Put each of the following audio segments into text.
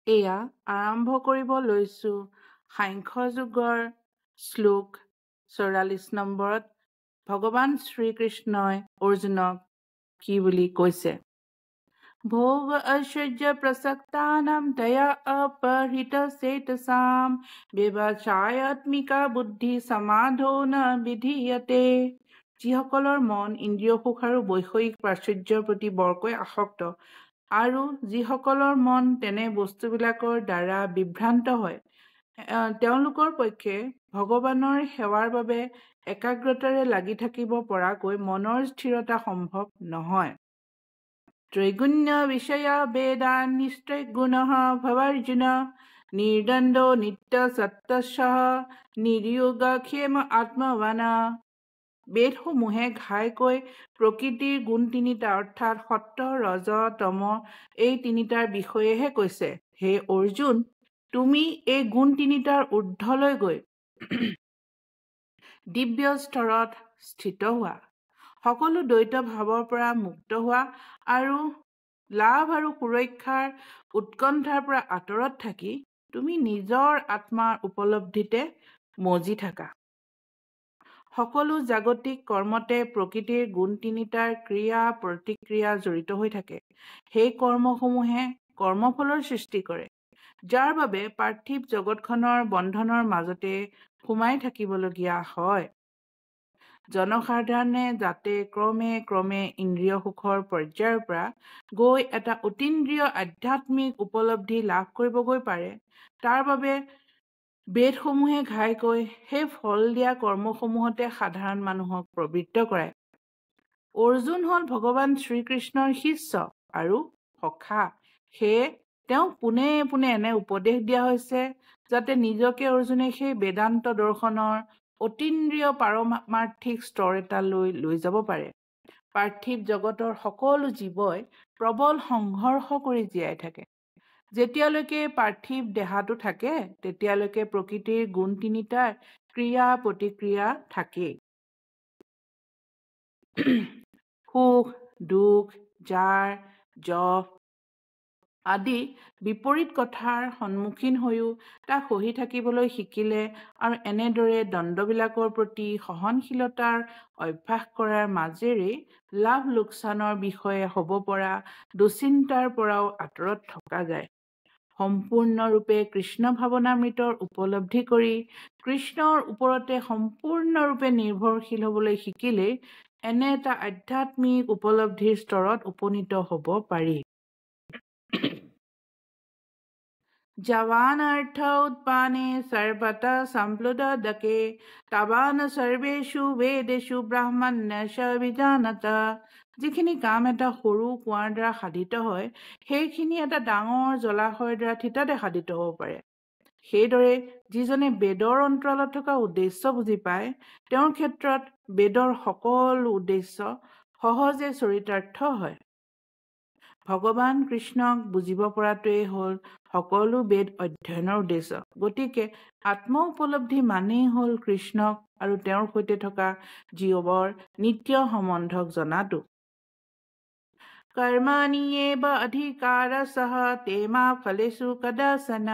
এয়া আৰম্ভ কৰিব লৈছো সাংখ্য যুগৰ শ্লোক 44 নম্বৰত ভগৱান শ্ৰীকৃষ্ণই অৰ্জুনক কি বুলি কৈছে? ভোগ ঐশ্বৰ্য প্ৰসক্তানাম দয়া অপহৃত চেতসাম বিভাষায়াত্মিকা বুদ্ধি সমাধো ন বিধীয়তে। যিসকলৰ মন ইন্দ্ৰিয় সুখ আৰু বৈষয়িক প্ৰাচুৰ্যৰ প্ৰতি বৰকৈ আসক্ত আৰু যিসকলৰ মন তেনে বস্তুবিলাকৰ দ্বাৰা বিভ্ৰান্ত হয়, তেওঁলোকৰ পক্ষে ভগৱানৰ সেৱাৰ বাবে একাগ্ৰতাৰে লাগি থাকিব পৰাকৈ মনৰ স্থিৰতা সম্ভৱ নহয়। ত্ৰৈগুণ্য বিষয়া বেদান নিস্ত্ৰৈগুণঃ ভৱাৰ্জুন নিৰ্দণ্ডো নিত্য সত্তস্যঃ নিৰ্য়োগক্ষেম আত্মৱান। বেদসমূহে ঘাইকৈ প্ৰকৃতিৰ গুণ তিনিটা অৰ্থাৎ সত্য, ৰজ, তম এই তিনিটাৰ বিষয়েহে কৈছে। হে অৰ্জুন, তুমি এই গুণ তিনিটাৰ ঊৰ্ধ্বলৈ গৈ দিব্য স্তৰত স্থিত হোৱা, সকলো দ্বৈত ভাৱৰ পৰা মুক্ত হোৱা আৰু লাভ আৰু সুৰক্ষাৰ উৎকণ্ঠাৰ পৰা আঁতৰত থাকি তুমি নিজৰ আত্মাৰ উপলব্ধিতে মজি থাকা। সকলো জাগতিক কৰ্মতে প্ৰকৃতিৰ গুণ তিনিটাৰ ক্ৰিয়া প্ৰতিক্ৰিয়া জড়িত হৈ থাকে। সেই কৰ্মসমূহে কৰ্মফলৰ সৃষ্টি কৰে, যাৰ বাবে পাৰ্থিৱ জগতখনৰ বন্ধনৰ মাজতে সোমাই থাকিবলগীয়া হয়। জনসাধাৰণে যাতে ক্ৰমে ক্ৰমে ইন্দ্ৰিয় সুখৰ পৰ্যায়ৰ পৰা গৈ এটা অতীন্দ্ৰিয় আধ্যাত্মিক উপলব্ধি লাভ কৰিবগৈ পাৰে, তাৰ বাবে বেদসমূহে ঘাইকৈ সেই ফল দিয়া কৰ্মসমূহতে সাধাৰণ মানুহক প্ৰবৃত্ত কৰায়। অৰ্জুন হ'ল ভগৱান শ্ৰীকৃষ্ণৰ শিষ্য আৰু সখা। সেয়ে তেওঁক পোনে পোনে এনে উপদেশ দিয়া হৈছে যাতে নিজকে অৰ্জুনে সেই বেদান্ত দৰ্শনৰ অতীন্দ্ৰিয় পাৰমাৰ্থিক স্তৰ এটালৈ লৈ যাব পাৰে। পাৰ্থিৱ জগতৰ সকলো জীৱই প্ৰবল সংঘৰ্ষ কৰি জীয়াই থাকে। যেতিয়ালৈকে পাৰ্থিৱ দেহাটো থাকে, তেতিয়ালৈকে প্ৰকৃতিৰ গুণ তিনিটাৰ ক্ৰিয়া প্ৰতিক্ৰিয়া থাকেই। সুখ, দুখ, জাৰ, যশ আদি বিপৰীত কথাৰ সন্মুখীন হৈও তাক সহি থাকিবলৈ শিকিলে আৰু এনেদৰে দ্বন্দ্ববিলাকৰ প্ৰতি সহনশীলতাৰ অভ্যাস কৰাৰ মাজেৰে লাভ লোকচানৰ বিষয়ে হ'ব পৰা দুশ্চিন্তাৰ পৰাও আঁতৰত থকা যায়। সম্পূৰ্ণৰূপে কৃষ্ণ ভাৱনামৃতৰ উপলব্ধি কৰি কৃষ্ণৰ ওপৰতে সম্পূৰ্ণৰূপে নিৰ্ভৰশীল হ'বলৈ শিকিলে এনে এটা আধ্যাত্মিক উপলব্ধিৰ স্তৰত উপনীত হ'ব পাৰি। জৱান অৰ্থ উৎপানে সৰ্বত সম্প্লুতদকে তাৱান সৰ্বেষু বেদেষু ব্ৰাহ্মণ্যস্য বিজানতা। যিখিনি কাম এটা সৰু কুঁৱাৰ দ্বাৰা সাধিত হয়, সেইখিনি এটা ডাঙৰ জলাশয়ৰ দ্বাৰা থিতাতে সাধিত হ'ব পাৰে। সেইদৰে যিজনে বেদৰ অন্তৰালত থকা উদ্দেশ্য বুজি পায়, তেওঁৰ ক্ষেত্ৰত বেদৰ সকলো উদ্দেশ্য সহজে চৰিতাৰ্থ হয়। ভগৱান কৃষ্ণক বুজিব পৰাটোৱেই হ'ল সকলো বেদ অধ্যয়নৰ উদ্দেশ্য। গতিকে আত্ম উপলব্ধি মানেই হ'ল কৃষ্ণক আৰু তেওঁৰ সৈতে থকা জীৱৰ নিত্য সম্বন্ধক জনাটো। কৰ্মণ্যেৱ অধিকাৰস্য তে মা ফলেষু কদাচন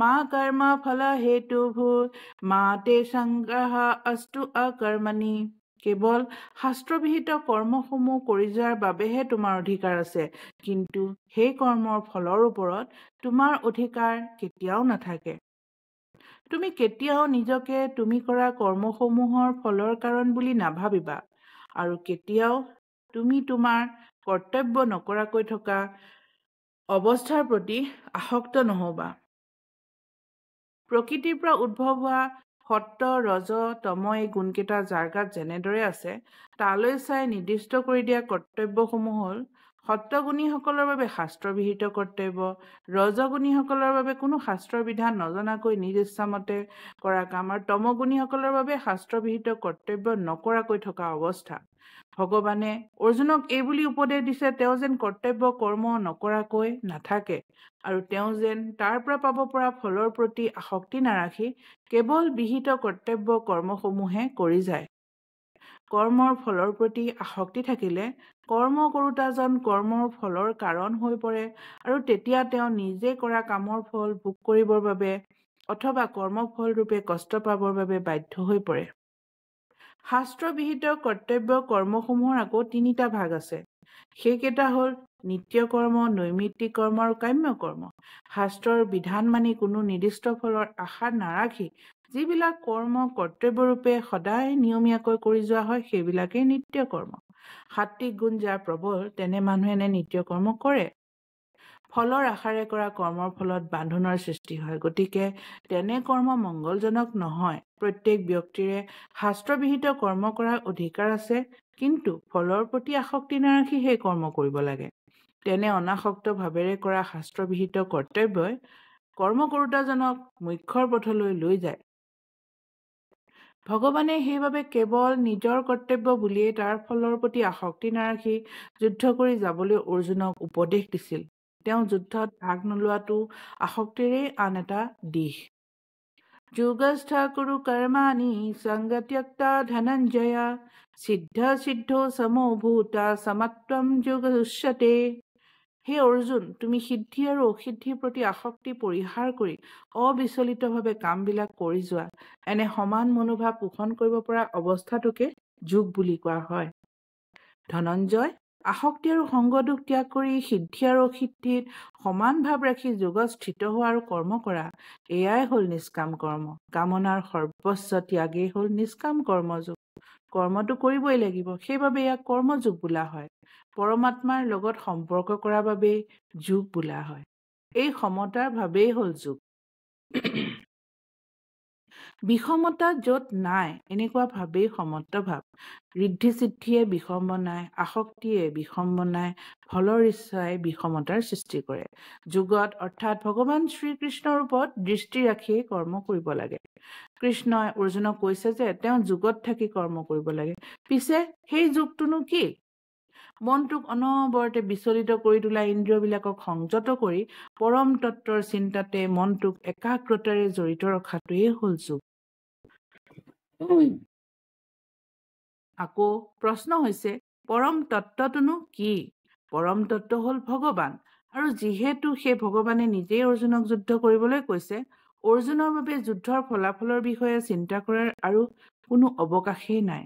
মা কৰ্ম ফল হেতুভূত মা তে সংগঃ অস্তু অকৰ্মণি। কেৱল শাস্ত্ৰবিহিত কৰ্মসমূহ কৰি যোৱাৰ বাবেহে তোমাৰ অধিকাৰ আছে, কিন্তু সেই কৰ্মৰ ফলৰ ওপৰত তোমাৰ অধিকাৰ কেতিয়াও নাথাকে। তুমি কেতিয়াও নিজকে তুমি কৰা কৰ্মসমূহৰ ফলৰ কাৰণ বুলি নাভাবিবা আৰু কেতিয়াও তুমি তোমাৰ কৰ্তব্য নকৰাকৈ থকা অৱস্থাৰ প্ৰতি আসক্ত নহবা। প্ৰকৃতিৰ পৰা উদ্ভৱ হোৱা সত্য, ৰজ, তম এই গুণকেইটা যাৰ গাত যেনেদৰে আছে, তালৈ চাই নিৰ্দিষ্ট কৰি দিয়া কৰ্তব্যসমূহ হ'ল সত্যগুণীসকলৰ বাবে শাস্ত্ৰবিহিত কৰ্তব্য, ৰজগুণীসকলৰ বাবে কোনো শাস্ত্ৰৰ বিধান নজনাকৈ নিজ ইচ্ছামতে কৰা কাম আৰু তমগুণীসকলৰ বাবে শাস্ত্ৰবিহিত কৰ্তব্য নকৰাকৈ থকা অৱস্থা। ভগৱানে অৰ্জুনক এইবুলি উপদেশ দিছে তেওঁ যেন কৰ্তব্য কৰ্ম নকৰাকৈ নাথাকে আৰু তেওঁ যেন তাৰ পৰা পাব পৰা ফলৰ প্ৰতি আসক্তি নাৰাখি কেৱল বিহিত কৰ্তব্য কৰ্মসমূহে কৰি যায়। কৰ্মৰ ফলৰ প্ৰতি আসক্তি থাকিলে কৰ্ম কৰোঁতাজন কৰ্মৰ ফলৰ কাৰণ হৈ পৰে আৰু তেতিয়া তেওঁ নিজে কৰা কামৰ ফল ভোগ কৰিবৰ বাবে অথবা কৰ্মফল ৰূপে কষ্ট পাবৰ বাবে বাধ্য হৈ পৰে। শাস্ত্ৰবিহিত কৰ্তব্য কৰ্মসমূহৰ আকৌ 3টা ভাগ আছে। সেইকেইটা হ'ল নিত্য কৰ্ম, নৈমিত্তিক কৰ্ম আৰু কাম্য কৰ্ম। শাস্ত্ৰৰ বিধান মানি কোনো নিৰ্দিষ্ট ফলৰ আশা নাৰাখি যিবিলাক কৰ্ম কৰ্তব্যৰূপে সদায় নিয়মীয়াকৈ কৰি যোৱা হয় সেইবিলাকেই নিত্য কৰ্ম। সাত্বিক গুণ যাৰ প্ৰবল তেনে মানুহে নিত্য কৰ্ম কৰে। ফলৰ আশাৰে কৰা কৰ্মৰ ফলত বান্ধোনৰ সৃষ্টি হয়, গতিকে তেনে কৰ্ম মংগলজনক নহয়। প্ৰত্যেক ব্যক্তিৰে শাস্ত্ৰবিহিত কৰ্ম কৰাৰ অধিকাৰ আছে, কিন্তু ফলৰ প্ৰতি আসক্তি নাৰাখি সেই কৰ্ম কৰিব লাগে। তেনে অনাসক্ত ভাৱেৰে কৰা শাস্ত্ৰবিহিত কৰ্তব্যই কৰ্ম কৰোঁতাজনক মোক্ষৰ পথলৈ লৈ যায়। ভগৱানে সেইবাবে কেৱল নিজৰ কৰ্তব্য বুলিয়েই তাৰ ফলৰ প্ৰতি আসক্তি নাৰাখি যুদ্ধ কৰি যাবলৈ অৰ্জুনক উপদেশ দিছিল। তেওঁ যুদ্ধত ভাগ নোলোৱাটো আসক্তিৰে আন এটা দিশ। যোগস্থ কুৰু কৰ্মাণি সংগত্যক্তা ধনঞ্জয় সিদ্ধ সিদ্ধো সমো ভূতা সমত্বম যোগ উচ্যতে। হে অৰ্জুন, তুমি সিদ্ধি আৰু অসিদ্ধিৰ প্ৰতি আসক্তি পৰিহাৰ কৰি অবিচলিতভাৱে কামবিলাক কৰি যোৱা। এনে সমান মনোভাৱ পোষণ কৰিব পৰা অৱস্থাটোকে যোগ বুলি কোৱা হয়। ধনঞ্জয়, আসক্তি আৰু সংগদোষ ত্যাগ কৰি সিদ্ধি আৰু অসিদ্ধিত সমান ভাৱ ৰাখি যোগত স্থিত হোৱা আৰু কৰ্ম কৰা, এয়াই হ'ল নিষ্কাম কৰ্ম। কামনাৰ সৰ্বস্ব ত্যাগেই হ'ল নিষ্কাম কৰ্মযোগ। কৰ্মটো কৰিবই লাগিব, সেইবাবে ইয়াক কৰ্মযোগ বোলা হয়। পৰমাত্মাৰ লগত সম্পৰ্ক কৰাৰ বাবেই যোগ বোলা হয়। এই সমতাৰ ভাৱেই হ'ল যোগ। বিষমতা য'ত নাই এনেকুৱা ভাৱেই সমত্ব ভাৱ। ঋদ্ধি সিদ্ধিয়ে বিষম বনায়, আসক্তিয়ে বিষম বনায়, ফলৰ ইচ্ছাই বিষমতাৰ সৃষ্টি কৰে। যোগত অৰ্থাৎ ভগৱান শ্ৰীকৃষ্ণৰ ওপৰত দৃষ্টি ৰাখিয়েই কৰ্ম কৰিব লাগে। কৃষ্ণই অৰ্জুনক কৈছে যে তেওঁ যোগত থাকি কৰ্ম কৰিব লাগে। পিছে সেই যোগটোনো কি? মনটোক অনবৰতে বিচলিত কৰি তোলা ইন্দ্ৰিয়বিলাকক সংযত কৰি পৰম তত্ত্বৰ চিন্তাতে মনটোক একাগ্ৰতাৰে জড়িত ৰখাটোৱেই হ'ল যোগ। আকৌ প্ৰশ্ন হৈছে, পৰম তত্ত্বটোনো কি? পৰম তত্ত্ব হ'ল ভগৱান, আৰু যিহেতু সেই ভগৱানে নিজেই অৰ্জুনক যুদ্ধ কৰিবলৈ কৈছে, অৰ্জুনৰ বাবে যুদ্ধৰ ফলাফলৰ বিষয়ে চিন্তা কৰাৰ আৰু কোনো অৱকাশেই নাই।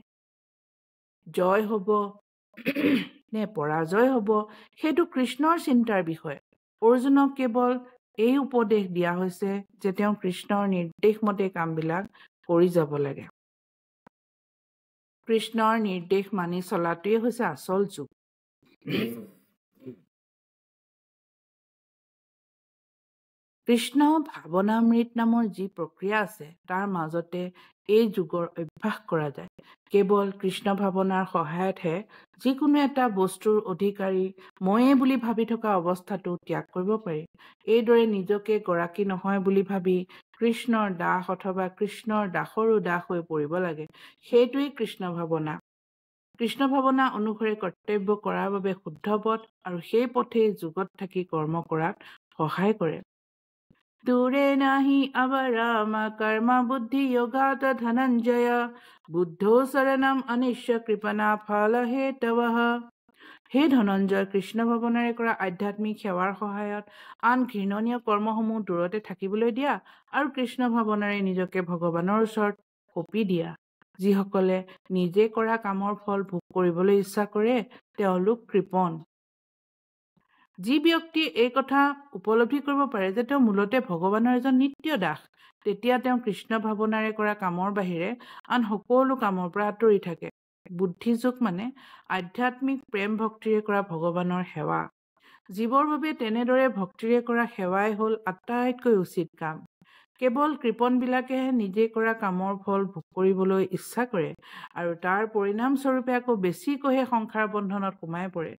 জয় হ'ব নে পৰাজয় হ'ব সেইটো কৃষ্ণৰ চিন্তাৰ বিষয়। অৰ্জুনক কেৱল এই উপদেশ দিয়া হৈছে যে তেওঁ কৃষ্ণৰ নিৰ্দেশ মতে কামবিলাক কৰি যাব লাগে। কৃষ্ণৰ নিৰ্দেশ মানি চলাটোৱেই হৈছে আচল যোগ। কৃষ্ণ ভাৱনামৃত নামৰ যি প্ৰক্ৰিয়া আছে তাৰ মাজতে এই যোগৰ অভ্যাস কৰা যায়। কেৱল কৃষ্ণ ভাৱনাৰ সহায়তহে যিকোনো এটা বস্তুৰ অধিকাৰী ময়ে বুলি ভাবি থকা অৱস্থাটো ত্যাগ কৰিব পাৰি। এইদৰে নিজকে গৰাকী নহয় বুলি ভাবি কৃষ্ণৰ দাস অথবা কৃষ্ণৰ দাসৰো দাস হৈ পৰিব লাগে। সেইটোৱেই কৃষ্ণ ভাৱনা। কৃষ্ণ ভাৱনা অনুসৰি কৰ্তব্য কৰাৰ বাবে শুদ্ধ পথ, আৰু সেই পথেই যোগত থাকি কৰ্ম কৰাত সহায় কৰে। তুৰে নাহি অৱৰাম কৰ্ম বুদ্ধি যোগাত ধনঞ্জয় বুদ্ধো শৰণম অনিশ্য কৃপণা ফল হেতৱঃ। হে ধনঞ্জয়, কৃষ্ণ ভাৱনাৰে কৰা আধ্যাত্মিক সেৱাৰ সহায়ত আন ঘৃণনীয় কৰ্মসমূহ দূৰতে থাকিবলৈ দিয়া আৰু কৃষ্ণ ভাৱনাৰে নিজকে ভগৱানৰ ওচৰত সঁপি দিয়া। যিসকলে নিজে কৰা কামৰ ফল ভোগ কৰিবলৈ ইচ্ছা কৰে তেওঁলোক কৃপণ। যি ব্যক্তিয়ে এই কথা উপলব্ধি কৰিব পাৰে যে তেওঁ মূলতে ভগৱানৰ এজন নিত্য দাস, তেতিয়া তেওঁ কৃষ্ণ ভাৱনাৰে কৰা কামৰ বাহিৰে আন সকলো কামৰ পৰা আঁতৰি থাকে। বুদ্ধিযোগ মানে আধ্যাত্মিক প্ৰেম ভক্তিৰে কৰা ভগৱানৰ সেৱা। জীৱৰ বাবে তেনেদৰে ভক্তিৰে কৰা সেৱাই হ'ল আটাইতকৈ উচিত কাম। কেৱল কৃপণবিলাকেহে নিজে কৰা কামৰ ফল ভোগ কৰিবলৈ ইচ্ছা কৰে আৰু তাৰ পৰিণামস্বৰূপে আকৌ বেছিকৈহে সংসাৰ বন্ধনত সোমাই পৰে।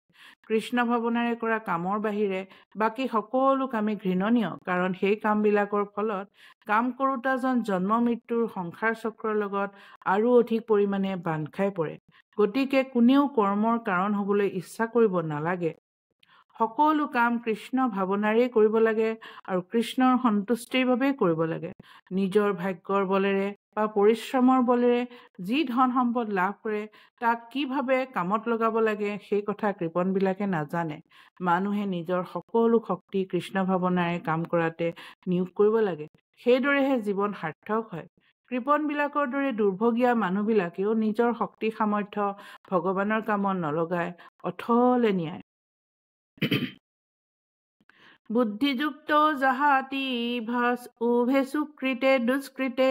কৃষ্ণ ভাৱনাৰে কৰা কামৰ বাহিৰে বাকী সকলো কামেই ঘৃণনীয়, কাৰণ সেই কামবিলাকৰ ফলত কাম কৰোঁতাজন জন্ম মৃত্যুৰ সংসাৰ চক্ৰৰ লগত আৰু অধিক পৰিমাণে বান্ধ খাই পৰে। গতিকে কোনেও কৰ্মৰ কাৰণ হ'বলৈ ইচ্ছা কৰিব নালাগে। সকলো কাম কৃষ্ণ ভাৱনাৰেই কৰিব লাগে আৰু কৃষ্ণৰ সন্তুষ্টিৰ বাবেই কৰিব লাগে। নিজৰ ভাগ্যৰ বলেৰে বা পৰিশ্ৰমৰ বলেৰে যি ধন সম্পদ লাভ কৰে তাক কিভাৱে কামত লগাব লাগে সেই কথা কৃপণবিলাকে নাজানে। মানুহে নিজৰ সকলো শক্তি কৃষ্ণ ভাৱনাৰে কাম কৰাতে নিয়োগ কৰিব লাগে। সেইদৰেহে জীৱন সাৰ্থক হয়। কৃপণবিলাকৰ দৰে দুৰ্ভগীয়া মানুহবিলাকেও নিজৰ শক্তি সামৰ্থ্য ভগৱানৰ কামত নলগাই অথলে নিয়ায়। বুদ্ধিযুক্ত জাহাতি ভাস উভে সুকৃতে দুষ্কৃতে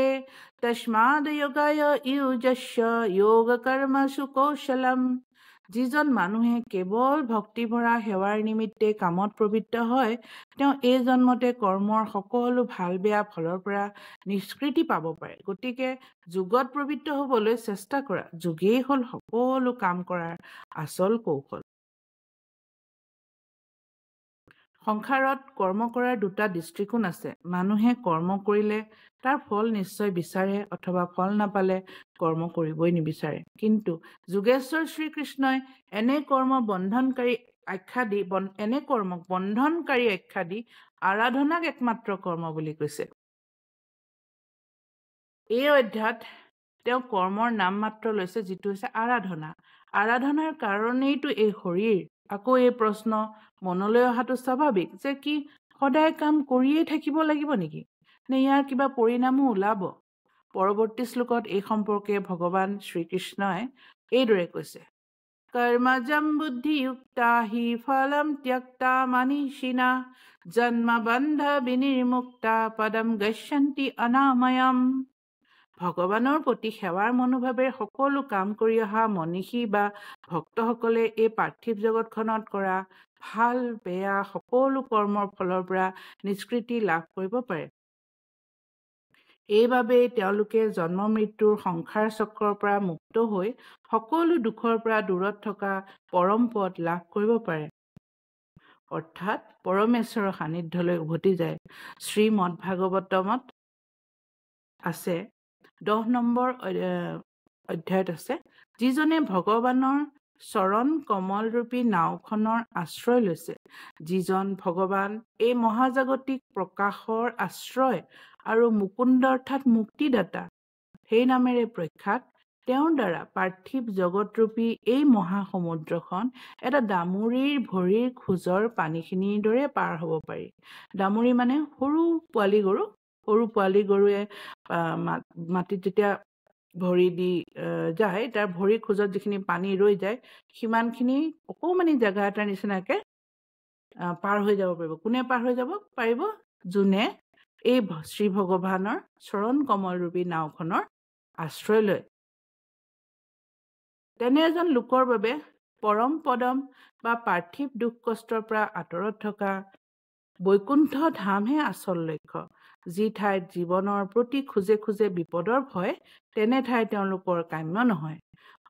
তস্মাদ যোগায় ইউজস্য যোগ কৰ্ম সুকৌশলম। যিজন মানুহে কেৱল ভক্তিভৰা সেৱাৰ নিমিত্তে কামত প্ৰবৃত্ত হয় তেওঁ এই জন্মতে কৰ্মৰ সকলো ভাল বেয়া ফলৰ পৰা নিষ্কৃতি পাব পাৰে। গতিকে যোগত প্ৰবৃত্ত হ'বলৈ চেষ্টা কৰা। যোগেই হ'ল সকলো কাম কৰাৰ আচল কৌশল। সংসাৰত কৰ্ম কৰাৰ দুটা দৃষ্টিকোণ আছে। মানুহে কৰ্ম কৰিলে তাৰ ফল নিশ্চয় বিচাৰে অথবা ফল নাপালে কৰ্ম কৰিবই নিবিচাৰে। কিন্তু যোগেশ্বৰ শ্ৰীকৃষ্ণই এনে কৰ্মক বন্ধনকাৰী আখ্যা দি আৰাধনাক একমাত্ৰ কৰ্ম বুলি কৈছে। এই অধ্যায়ত তেওঁ কৰ্মৰ নাম মাত্ৰ লৈছে, যিটো হৈছে আৰাধনা। আৰাধনাৰ কাৰণেইটো এই শৰীৰ। আকৌ এই প্ৰশ্ন মনলৈ অহাটো স্বাভাৱিক যে কি সদায় কাম কৰিয়েই থাকিব লাগিব নেকি, নে ইয়াৰ কিবা পৰিণামো ওলাব? পৰৱৰ্তী শ্লোকত এই সম্পৰ্কে ভগৱান শ্ৰীকৃষ্ণই এইদৰে কৈছে, কৰ্মজম বুদ্ধিযুক্তা হি ফলম ত্যক্তা মনীষিণা জন্ম বন্ধ বিনিৰ্মুক্তা পদম গচ্ছন্তি অনাময়ম। ভগৱানৰ প্ৰতি সেৱাৰ মনোভাৱেৰে সকলো কাম কৰি অহা মনীষী বা ভক্তসকলে এই পাৰ্থিৱ জগতখনত কৰা ভাল বেয়া সকলো কৰ্মৰ ফলৰ পৰা নিষ্কৃতি লাভ কৰিব পাৰে। এইবাবেই তেওঁলোকে জন্ম মৃত্যুৰ সংসাৰ চক্ৰৰ পৰা মুক্ত হৈ সকলো দুখৰ পৰা দূৰত থকা পৰম পদ লাভ কৰিব পাৰে, অৰ্থাৎ পৰমেশ্বৰৰ সান্নিধ্যলৈ উভতি যায়। শ্ৰীমদ ভাগৱতমত আছে 10 নম্বৰ অধ্যায়ত আছে, যিজনে ভগৱানৰ চৰণ কমলৰূপী নাওখনৰ আশ্ৰয় লৈছে। যিজন ভগৱান এই মহাজাগতিক প্ৰকাশৰ আশ্ৰয় আৰু মুকুন্দ অৰ্থাৎ মুক্তিদাতা সেই নামেৰে প্ৰখ্যাত, তেওঁৰ দ্বাৰা পাৰ্থিৱ জগতৰূপী এই মহাসমুদ্ৰখন এটা ডামুৰীৰ ভৰিৰ খোজৰ পানীখিনিৰ দৰে পাৰ হ'ব পাৰি। ডামুৰী মানে সৰু পোৱালী গৰু। সৰু পোৱালী গৰুৱে মাটিত যেতিয়া ভৰি দি যায়, তাৰ ভৰিৰ খোজত যিখিনি পানী ৰৈ যায় সিমানখিনি অকণমানি জেগা এটাৰ নিচিনাকে পাৰ হৈ যাব পাৰিব। কোনে পাৰ হৈ যাব পাৰিব? যোনে এই শ্ৰী ভগৱানৰ চৰণ কমলৰূপী নাওখনৰ আশ্ৰয় লয়। তেনে এজন লোকৰ বাবে পৰম পদম বা পাৰ্থিৱ দুখ কষ্টৰ পৰা আঁতৰত থকা বৈকুণ্ঠ ধামহে আচল লক্ষ্য। যি ঠাইত জীৱনৰ প্ৰতি খোজে খোজে বিপদৰ ভয়, তেনে ঠাই তেওঁলোকৰ কাম্য নহয়।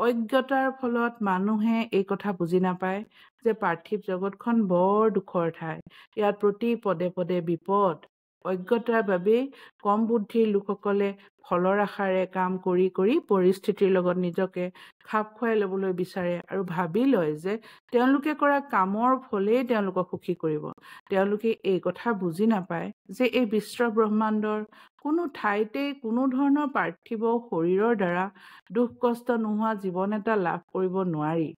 অজ্ঞতাৰ ফলত মানুহে এই কথা বুজি নাপায় যে পাৰ্থিৱ জগতখন বৰ দুখৰ ঠাই। ইয়াত প্ৰতি পদে পদে বিপদ। অজ্ঞতাৰ বাবেই কম বুদ্ধিৰ লোকসকলে ফলৰ আশাৰে কাম কৰি কৰি পৰিস্থিতিৰ লগত নিজকে খাপ খুৱাই ল'বলৈ বিচাৰে আৰু ভাবি লয় যে তেওঁলোকে কৰা কামৰ ফলেই তেওঁলোকক সুখী কৰিব। তেওঁলোকে এই কথা বুজি নাপায় যে এই বিশ্ব ব্ৰহ্মাণ্ডৰ কোনো ঠাইতেই কোনো ধৰণৰ পাৰ্থিৱ শৰীৰৰ দ্বাৰা দুখ কষ্ট নোহোৱা জীৱন এটা লাভ কৰিব নোৱাৰি।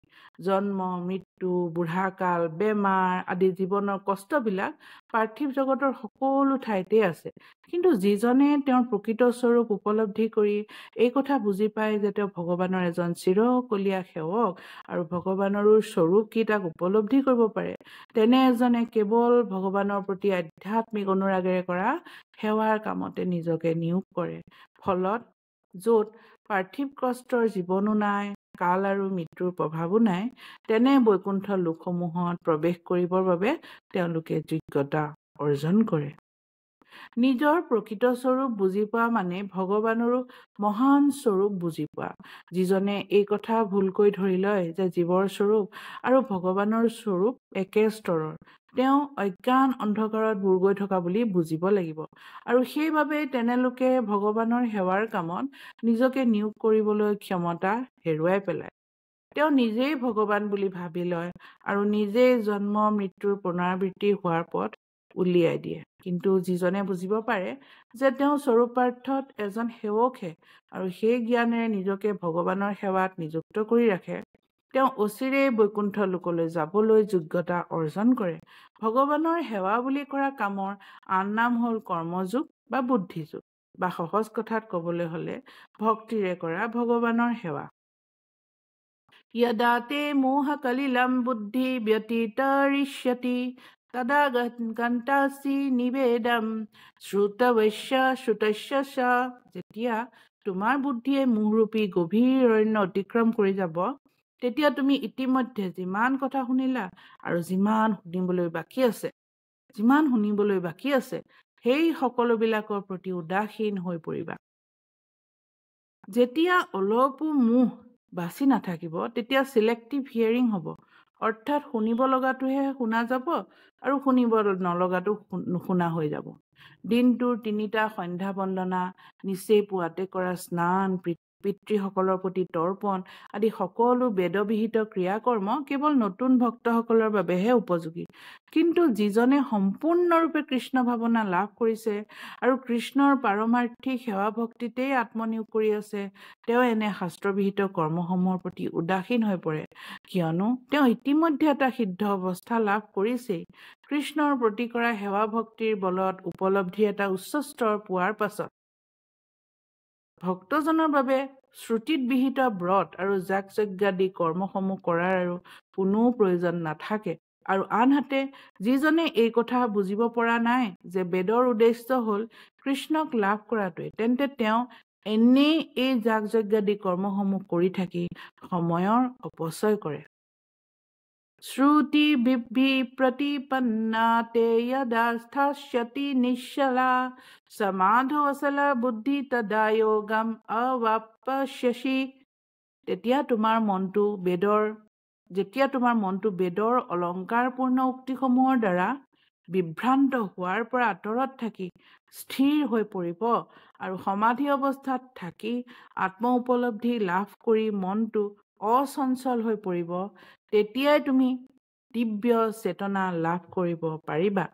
জন্ম মৃত্যু বুঢ়াকাল বেমাৰ আদি জীৱনৰ কষ্টবিলাক পাৰ্থিৱ জগতৰ সকলো ঠাইতে আছে। কিন্তু যিজনে তেওঁৰ প্ৰকৃত স্বৰূপ উপলব্ধি কৰি এই কথা বুজি পায় যে তেওঁ ভগৱানৰ এজন চিৰকলীয়া সেৱক আৰু ভগৱানৰো স্বৰূপ কি তাক উপলব্ধি কৰিব পাৰে, তেনে এজনে কেৱল ভগৱানৰ প্ৰতি আধ্যাত্মিক অনুৰাগেৰে কৰা সেৱাৰ কামতে নিজকে নিয়োগ কৰে। ফলত য'ত পাৰ্থিৱ কষ্টৰ জীৱনো নাই, কাল আৰু মৃত্যুৰ প্ৰভাৱো নাই, তেনে বৈকুণ্ঠ লোকসমূহত প্ৰৱেশ কৰিবৰ বাবে তেওঁলোকে যোগ্যতা অৰ্জন কৰে। নিজৰ প্ৰকৃত স্বৰূপ বুজি পোৱা মানে ভগৱানৰো মহান স্বৰূপ বুজি পোৱা। যিজনে এই কথা ভুলকৈ ধৰি লয় যে জীৱৰ স্বৰূপ আৰু ভগৱানৰ স্বৰূপ একে স্তৰৰ, তেওঁ অজ্ঞান অন্ধকাৰত বুৰ গৈ থকা বুলি বুজিব লাগিব। আৰু সেইবাবে তেনেলোকে ভগৱানৰ সেৱাৰ কামত নিজকে নিয়োগ কৰিবলৈ ক্ষমতা হেৰুৱাই পেলায়। তেওঁ নিজেই ভগৱান বুলি ভাবি লয় আৰু নিজেই জন্ম মৃত্যুৰ পুনৰাবৃত্তি হোৱাৰ পথ উলিয়াই দিয়ে। কিন্তু যিজনে বুজিব পাৰে যে তেওঁ স্বৰূপাৰ্থত এজন সেৱকহে আৰু সেই জ্ঞানেৰে নিজকে ভগৱানৰ সেৱাত নিযুক্ত কৰি ৰাখে, তেওঁ অচিৰেই বৈকুণ্ঠ লোকলৈ যাবলৈ যোগ্যতা অৰ্জন কৰে। ভগৱানৰ সেৱা বুলি কৰা কামৰ আন নাম হ'ল কৰ্মযোগ বা বুদ্ধিযোগ, বা সহজ কথাত ক'বলৈ হ'লে ভক্তিৰে কৰা ভগৱানৰ সেৱা। यदा ते मोहकलिलं बुद्धि व्यतितरिष्यति तदा गन्तासि निवेदं শ্ৰুতৱস্য শ্ৰুতস্য চ। যেতিয়া তোমাৰ বুদ্ধিয়ে মোহৰূপী গভীৰ অৰণ্য অতিক্ৰম কৰি যাব, তেতিয়া তুমি ইতিমধ্যে যিমান কথা শুনিলা আৰু যিমান শুনিবলৈ বাকী আছে সেই সকলোবিলাকৰ প্ৰতি উদাসীন হৈ পৰিবা। যেতিয়া অলপো মোহ বাছি নাথাকিব, তেতিয়া চিলেক্টিভ হিয়াৰিং হ'ব, অৰ্থাৎ শুনিব লগাটোহে শুনা যাব আৰু শুনিব নলগাটো নুশুনা হৈ যাব। দিনটোৰ 3টা সন্ধ্যা বন্দনা, নিচেই পুৱাতে কৰা স্নান, পিতৃসকলৰ প্ৰতি তৰ্পণ আদি সকলো বেদবিহিত ক্ৰিয়াকৰ্ম কেৱল নতুন ভক্তসকলৰ বাবেহে উপযোগী। কিন্তু যিজনে সম্পূৰ্ণৰূপে কৃষ্ণ ভাৱনা লাভ কৰিছে আৰু কৃষ্ণৰ পাৰমাৰ্থিক সেৱা ভক্তিতেই আত্মনিয়োগ কৰি আছে, তেওঁ এনে শাস্ত্ৰবিহিত কৰ্মসমূহৰ প্ৰতি উদাসীন হৈ পৰে, কিয়নো তেওঁ ইতিমধ্যে এটা সিদ্ধ অৱস্থা লাভ কৰিছেই। কৃষ্ণৰ প্ৰতি কৰা সেৱা ভক্তিৰ বলত উপলব্ধিৰ এটা উচ্চ স্তৰ পোৱাৰ পাছত ভক্তজনৰ বাবে শ্ৰুতিত বিহিত ব্ৰত আৰু যাগযজ্ঞাদি কৰ্মসমূহ কৰাৰ আৰু কোনো প্ৰয়োজন নাথাকে। আৰু আনহাতে যিজনে এই কথা বুজিব পৰা নাই যে বেদৰ উদ্দেশ্য হ'ল কৃষ্ণক লাভ কৰাটোৱে, তেন্তে তেওঁ এনেই এই যাগযজ্ঞাদি কৰ্মসমূহ কৰি থাকি সময়ৰ অপচয় কৰে। শ্ৰুতি বিভি প্ৰতিপন্না তে যদা স্থাস্যতি নিশ্চলা সমাধো অচলা বুদ্ধি তদা যোগম অৱাপ্স্যসি। যেতিয়া তোমাৰ মনটো বেদৰ অলংকাৰপূৰ্ণ উক্তিসমূহৰ দ্বাৰা বিভ্ৰান্ত হোৱাৰ পৰা আঁতৰত থাকি স্থিৰ হৈ পৰিব আৰু সমাধি অৱস্থাত থাকি আত্ম উপলব্ধি লাভ কৰি মনটো অচঞ্চল হৈ পৰিব, তেতিয়াই তুমি দিব্য চেতনা লাভ কৰিব পাৰিবা।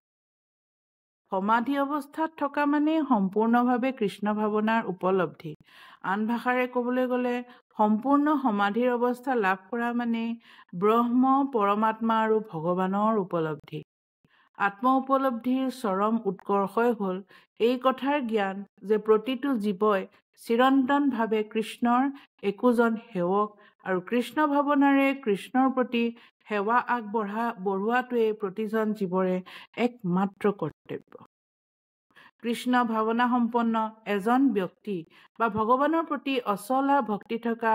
সমাধি অৱস্থাত থকা মানে সম্পূৰ্ণভাৱে কৃষ্ণ ভাৱনাৰ উপলব্ধি। আন ভাষাৰে ক'বলৈ গ'লে সম্পূৰ্ণ সমাধিৰ অৱস্থা লাভ কৰা মানে ব্ৰহ্ম, পৰমাত্মা আৰু ভগৱানৰ উপলব্ধি। আত্ম উপলব্ধিৰ চৰম উৎকৰ্ষই হ'ল এই কথাৰ জ্ঞান যে প্ৰতিটো জীৱই চিৰন্তনভাৱে কৃষ্ণৰ একোজন সেৱক আৰু কৃষ্ণ ভাৱনাৰে কৃষ্ণৰ প্ৰতি সেৱা আগবঢ়োৱাটোৱেই প্ৰতিজন জীৱৰে একমাত্ৰ কৰ্তব্য। কৃষ্ণ ভাৱনা সম্পন্ন এজন ব্যক্তি বা ভগৱানৰ প্ৰতি অচলা ভক্তি থকা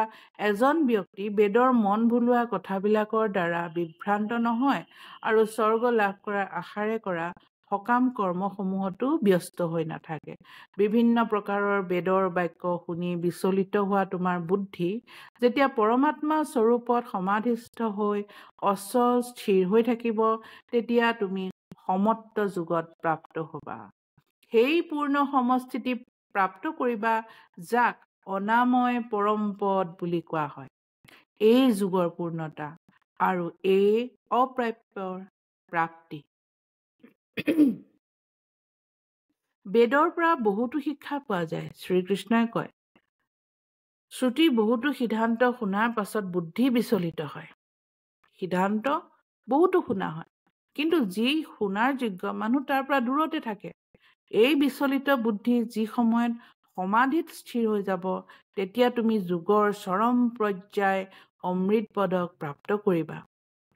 এজন ব্যক্তি বেদৰ মন ভুলোৱা কথাবিলাকৰ দ্বাৰা বিভ্ৰান্ত নহয় আৰু স্বৰ্গ লাভ কৰাৰ আশাৰে কৰা সকাম কৰ্মসমূহতো ব্যস্ত হৈ নাথাকে। বিভিন্ন প্ৰকাৰৰ বেদৰ বাক্য শুনি বিচলিত হোৱা তোমাৰ বুদ্ধি যেতিয়া পৰমাত্মা স্বৰূপত সমাধিস্থ হৈ অচল স্থিৰ হৈ থাকিব, তেতিয়া তুমি সমত্ব যুগত প্ৰাপ্ত হ'বা। সেই পূৰ্ণ সমস্থিতি প্ৰাপ্ত কৰিবা, যাক অনাময় পৰমপদ বুলি কোৱা হয়। এই যুগৰ পূৰ্ণতা আৰু এই অপ্ৰাপ্যৰ প্ৰাপ্তি। বেদৰ পৰা বহুতো শিক্ষা পোৱা যায়। শ্ৰীকৃষ্ণই কয়, শ্ৰুতিৰ বহুতো সিদ্ধান্ত শুনাৰ পাছত বুদ্ধি বিচলিত হয়। সিদ্ধান্ত বহুতো শুনা হয়, কিন্তু যি শুনাৰ যোগ্য মানুহ তাৰ পৰা দূৰতে থাকে। এই বিচলিত বুদ্ধি যি সময়ত সমাধিত স্থিৰ হৈ যাব, তেতিয়া তুমি যুগৰ চৰম পৰ্যায় অমৃত পদক প্ৰাপ্ত কৰিবা।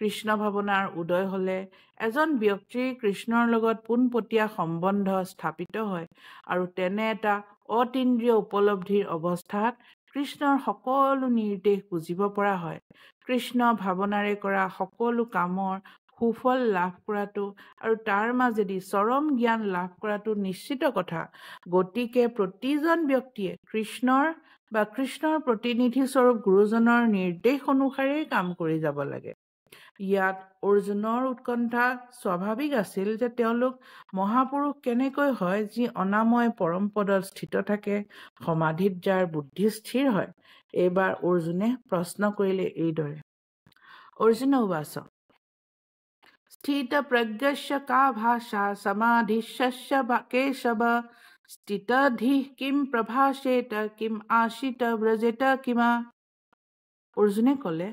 কৃষ্ণ ভাৱনাৰ উদয় হ'লে এজন ব্যক্তিৰ কৃষ্ণৰ লগত পোনপটীয়া সম্বন্ধ স্থাপিত হয় আৰু তেনে এটা অতীন্দ্ৰিয় উপলব্ধিৰ অৱস্থাত কৃষ্ণৰ সকলো নিৰ্দেশ বুজিব পৰা হয়। কৃষ্ণ ভাৱনাৰে কৰা সকলো কামৰ সুফল লাভ কৰাটো আৰু তাৰ মাজেদি চৰম জ্ঞান লাভ কৰাটো নিশ্চিত কথা। গতিকে প্ৰতিজন ব্যক্তিয়ে কৃষ্ণৰ প্ৰতিনিধি স্বৰূপ গুৰুজনৰ নিৰ্দেশ অনুসাৰে কাম কৰি যাব লাগে। ইয়াত অৰ্জুনৰ উৎকণ্ঠা স্বাভাৱিক আছিল যে তেওঁলোক মহাপুৰুষ কেনেকৈ হয় যি অনাময় পৰম পদত স্থিত থাকে, সমাধিত যাৰ বুদ্ধি স্থিৰ হয়। এইবাৰ অৰ্জুনে প্ৰশ্ন কৰিলে এইদৰে, অৰ্জুন উবাচ स्थितप्रज्ञस्य का भाषा समाधिशस्य केशव स्थितधिः किं प्रभाषेत किम आशित ব্ৰজেত কিমা। অৰ্জুনে ক'লে,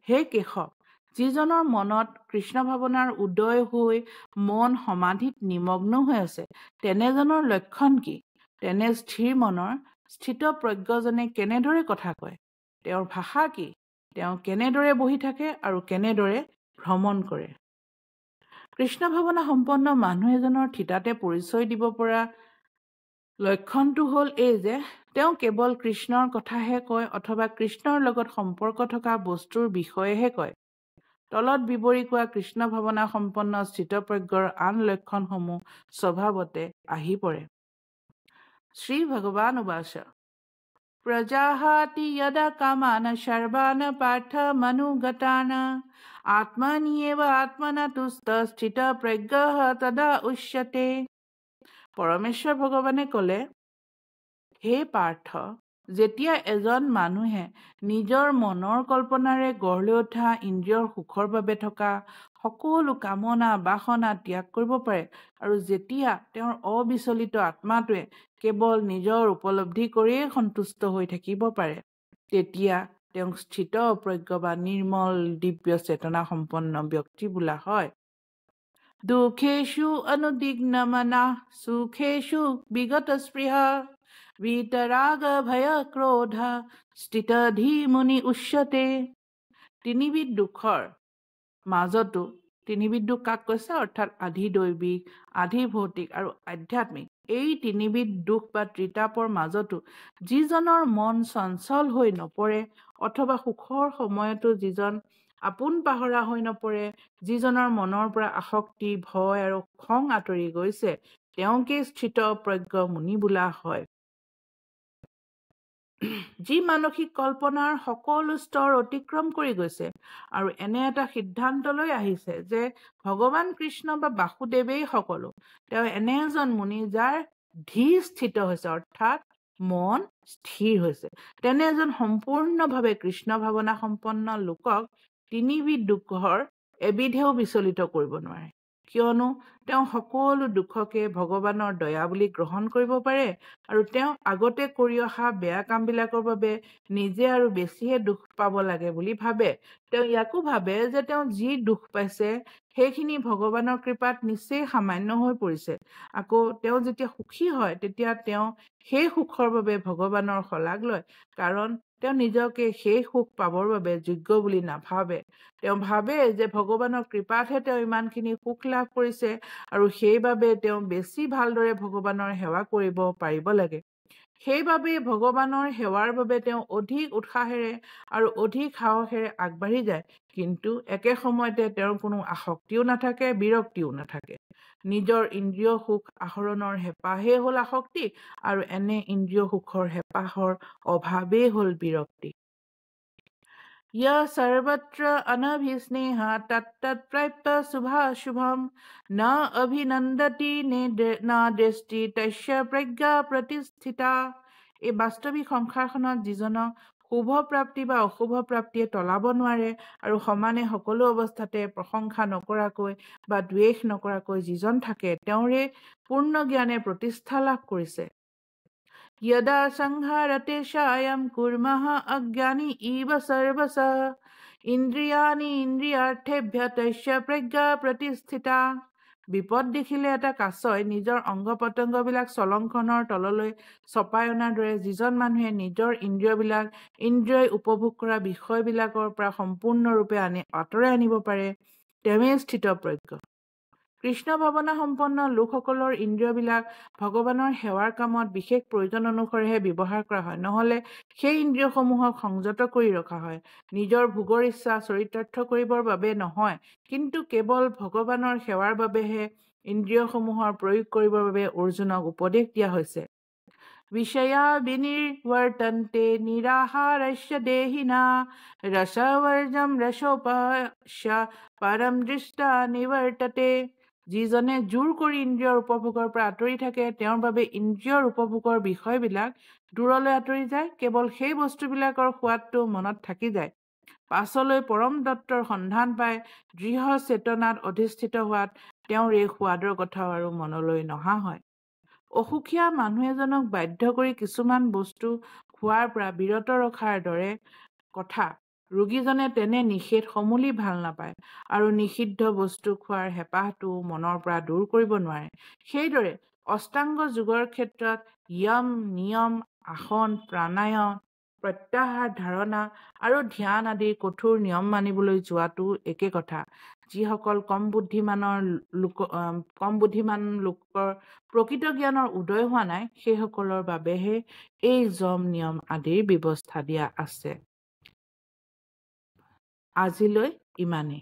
হে কেশৱ, যিজনৰ মনত কৃষ্ণ ভাৱনাৰ উদয় হৈ মন সমাধিত নিমগ্ন হৈ আছে, তেনেজনৰ লক্ষণ কি? তেনে স্থিৰ মনৰ স্থিতপ্ৰজ্ঞজনে কেনেদৰে কথা কয়? তেওঁৰ ভাষা কি? তেওঁ কেনেদৰে বহি থাকে আৰু কেনেদৰে ভ্ৰমণ কৰে? কৃষ্ণ ভাৱনা সম্পন্ন মানুহ এজনৰ থিতাতে পৰিচয় দিব পৰা লক্ষণটো হ'ল এই যে তেওঁ কেৱল কৃষ্ণৰ কথাহে কয় অথবা কৃষ্ণৰ লগত সম্পৰ্ক থকা বস্তুৰ বিষয়েহে কয়। তলত বিৱৰি কোৱা কৃষ্ণ ভাৱনা সম্পন্ন স্থিতপ্ৰজ্ঞৰ আন লক্ষণসমূহ স্বভাৱতে আহি পৰে। শ্ৰী ভগৱান উবাচ প্ৰজাহাতি যদা কামান সৰ্বান পাৰ্থ মনুগতান আত্মনিয়েব আত্মনা তুষ্ট স্থিতপ্ৰজ্ঞঃ তদা উচ্যতে। পৰমেশ্বৰ ভগৱানে ক'লে, হে পাৰ্থ, যেতিয়া এজন মানুহে নিজৰ মনৰ কল্পনাৰে গঢ় লৈ উঠা ইন্দ্ৰিয়ৰ সুখৰ বাবে থকা সকলো কামনা বাসনা ত্যাগ কৰিব পাৰে আৰু যেতিয়া তেওঁৰ অবিচলিত আত্মাটোৱে কেৱল নিজৰ উপলব্ধি কৰিয়েই সন্তুষ্ট হৈ থাকিব পাৰে, তেতিয়া তেওঁক স্থিতপ্ৰজ্ঞ বা নিৰ্মল দিব্য চেতনা সম্পন্ন ব্যক্তি বোলা হয়। দুখেষু অনুদিগ্নমনা সুখেষু বিগত স্পৃহা বিতৰাগ ভয় ক্ৰোধ স্থিতধি মুনি উচ্যতে। তিনিবিধ দুখৰ মাজতো, তিনিবিধ দুখ কাক কৈছে? অৰ্থাৎ আধি দৈবিক, আধি ভৌতিক আৰু আধ্যাত্মিক। এই তিনিবিধ দুখ বা ত্ৰিতাপৰ মাজতো যিজনৰ মন চঞ্চল হৈ নপৰে অথবা সুখৰ সময়তো যিজন আপোন পাহৰা হৈ নপৰে, যিজনৰ মনৰ পৰা আসক্তি, ভয় আৰু খং আঁতৰি গৈছে, তেওঁকেই স্থিতপ্ৰজ্ঞ মুনি বোলা হয়। যি মানসিক কল্পনাৰ সকলো স্তৰ অতিক্ৰম কৰি গৈছে আৰু এনে এটা সিদ্ধান্তলৈ আহিছে যে ভগৱান কৃষ্ণ বা বাসুদেৱেই সকলো, তেওঁ এনে এজন মুনি যাৰ ধীৰ স্থিত হৈছে, অৰ্থাৎ মন স্থিৰ হৈছে। তেনে এজন সম্পূৰ্ণভাৱে কৃষ্ণ ভাৱনা সম্পন্ন লোকক তিনিবিধ দুখৰ এবিধেও বিচলিত কৰিব নোৱাৰে, কিয়নো তেওঁ সকলো দুখকে ভগৱানৰ দয়া বুলি গ্ৰহণ কৰিব পাৰে আৰু তেওঁ আগতে কৰি অহা বেয়া কামবিলাকৰ বাবে নিজে আৰু বেছিহে দুখ পাব লাগে বুলি ভাবে। তেওঁ ইয়াকো ভাবে যে তেওঁ যি দুখ পাইছে সেইখিনি ভগৱানৰ কৃপাত নিশ্চয় সামান্য হৈ পৰিছে। আকৌ তেওঁ যেতিয়া সুখী হয় তেতিয়া তেওঁ সেই সুখৰ বাবে ভগৱানৰ শলাগ লয়, কাৰণ তেওঁ নিজকে সেই সুখ পাবৰ বাবে যোগ্য বুলি নাভাবে। তেওঁ ভাবে যে ভগৱানৰ কৃপাতহে তেওঁ ইমানখিনি সুখ লাভ কৰিছে আৰু সেইবাবে তেওঁ বেছি ভালদৰে ভগৱানৰ সেৱা কৰিব পাৰিব লাগে। সেইবাবে ভগৱানৰ সেৱাৰ বাবে তেওঁ অধিক উৎসাহেৰে আৰু অধিক সাহসেৰে আগবাঢ়ি যায়, কিন্তু একে সময়তে তেওঁৰ কোনো আসক্তিও নাথাকে, বিৰক্তিও নাথাকে। নিজৰ ইন্দ্ৰিয় সুখ আহৰণৰ হেঁপাহেই হ'ল আসক্তি আৰু এনে ইন্দ্ৰিয় সুখৰ হেঁপাহৰ অভাৱেই হ'ল বিৰক্তি। य सर्वत्र अनभिस्नेह तत्तत्प्राप्य शुभाशुभं न अभिनन्दति न दृष्टि तस्य प्रज्ञा प्रतिष्ठिता। এই বাস্তৱিক সংসাৰখনত যিজনক শুভ প্ৰাপ্তি বা অশুভ প্ৰাপ্তিয়ে টলাব নোৱাৰে আৰু সমানে সকলো অৱস্থাতে প্ৰশংসা নকৰাকৈ বা দ্বেষ নকৰাকৈ যিজন থাকে, তেওঁৰে পূৰ্ণ জ্ঞানে প্ৰতিষ্ঠা লাভ কৰিছে। यदा संहारते सायं कुर्मः अज्ञानी इव सर्वशः ইন্দ্ৰিয়াণি ইন্দ্ৰিয়াৰ্থেভ্য তস্য প্ৰজ্ঞা প্ৰতিষ্ঠিতা। বিপদ দেখিলে এটা কাছই নিজৰ অংগ পতংগবিলাক চলংখনৰ তললৈ চপাই অনাৰ দৰে যিজন মানুহে নিজৰ ইন্দ্ৰিয়বিলাক ইন্দ্ৰিয়ই উপভোগ কৰা বিষয়বিলাকৰ পৰা সম্পূৰ্ণৰূপে আঁতৰাই আনিব পাৰে, তেওঁৱেই স্থিতপ্ৰজ্ঞ। কৃষ্ণ ভাৱনা সম্পন্ন লোকসকলৰ ইন্দ্ৰিয়বিলাক ভগৱানৰ সেৱাৰ কামত বিশেষ প্ৰয়োজন অনুসাৰেহে ব্যৱহাৰ কৰা হয়, নহলে সেই ইন্দ্ৰিয়সমূহক সংযত কৰি ৰখা হয়। নিজৰ ভোগৰ ইচ্ছা চৰিতাৰ্থ কৰিবৰ বাবে নহয়, কিন্তু কেৱল ভগৱানৰ সেৱাৰ বাবেহে ইন্দ্ৰিয়সমূহৰ প্ৰয়োগ কৰিবৰ বাবে অৰ্জুনক উপদেশ দিয়া হৈছে। বিষয়া বিনিৰ্বৰ্তন্তে নিৰাহাৰস্য দেহিনা ৰসবৰ্জম ৰসোপহাস্য পৰম দৃষ্টা নিৱৰ্ততে। যিজনে জোৰ কৰি ইন্দ্ৰিয়ৰ উপভোগৰ পৰা আঁতৰি থাকে, তেওঁৰ বাবে ইন্দ্ৰিয়ৰ উপভোগৰ বিষয়বিলাক দূৰলৈ আঁতৰি যায়, কেৱল সেই বস্তুবিলাকৰ সোৱাদটো মনত থাকি যায়। পাছলৈ পৰম তত্ত্বৰ সন্ধান পাই দৃঢ় চেতনাত অধিষ্ঠিত হোৱাত তেওঁৰ এই সোৱাদৰ কথাও আৰু মনলৈ নহা হয়। অসুখীয়া মানুহ এজনক বাধ্য কৰি কিছুমান বস্তু খোৱাৰ পৰা বিৰত ৰখাৰ দৰে কথা ৰোগীজনে তেনে নিষেধ সমূলি ভাল নাপায় আৰু নিষিদ্ধ বস্তু খোৱাৰ হেঁপাহটো মনৰ পৰা দূৰ কৰিব নোৱাৰে। সেইদৰে অষ্টাংগ যোগৰ ক্ষেত্ৰত য়ম, নিয়ম, আসন, প্ৰাণায়াম, প্ৰত্যাহাৰ, ধাৰণা আৰু ধ্যান আদিৰ কঠোৰ নিয়ম মানিবলৈ যোৱাটো একে কথা। যিসকল কম বুদ্ধিমান লোকৰ প্ৰকৃত জ্ঞানৰ উদয় হোৱা নাই, সেইসকলৰ বাবেহে এই যম নিয়ম আদিৰ ব্যৱস্থা দিয়া আছে। আজিলৈ ইমানেই।